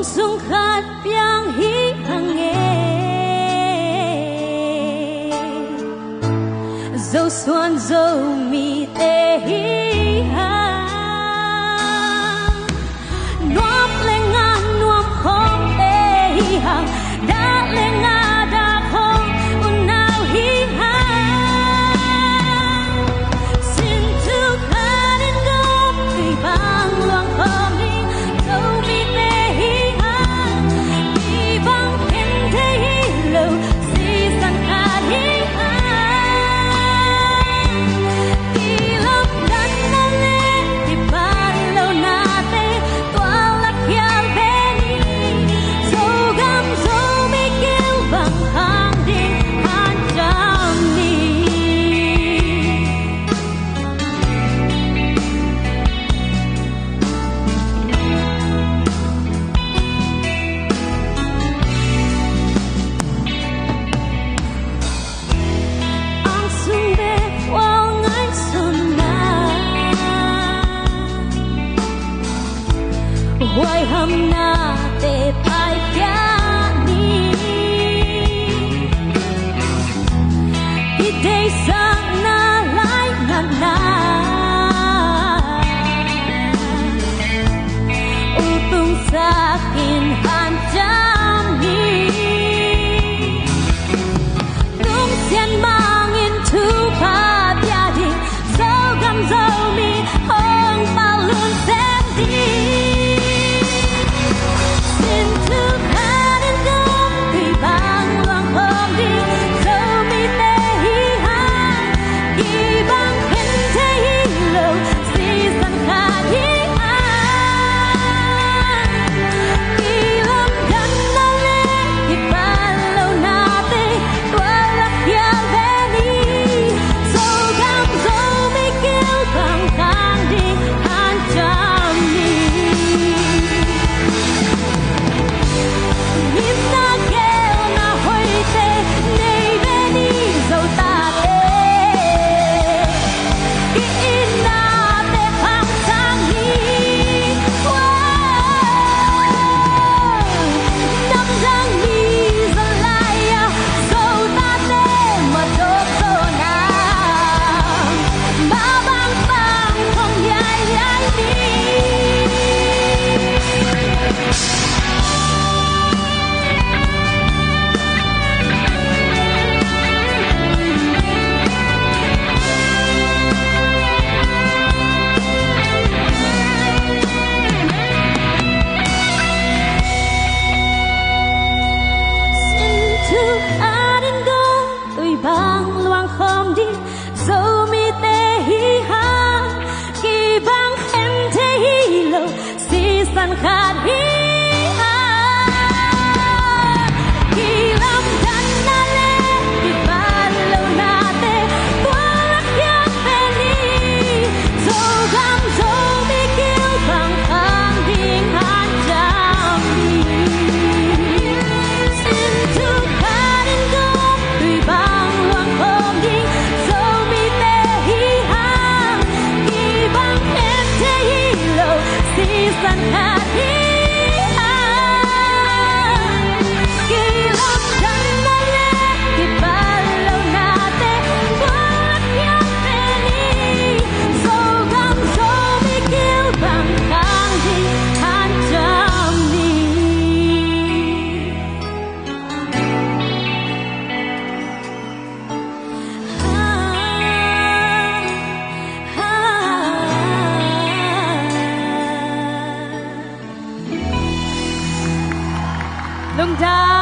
sung khát yang hi hằng nghe dâu xuân dâu mi tê hi hằng nuông lên ngang nuông không tê hi hằng đã lên ngang đã không un nào hi hằng xin thứ khát đến gốc tùy vang loang khom đi dâu mi tê hi hằng đi vang em thế hi lâu si san khát hi hoài hâm na tê tai pia ni i đây sang na lại ngàn na utung sakin hancam ni tung xiên mangin thu pa pia di dâu gam dâu mi hong bao luôn xem đi san khát hi khi lâm chân na le đi ba lâu na te tua lắc yang pe ni dâu gam dâu mi kêu bằng khang ding han jam ni xin thu khát đến gốc tùy bang loang khom đi dâu mi te hi hang khi bang em te hi lâu si san khát Lung ta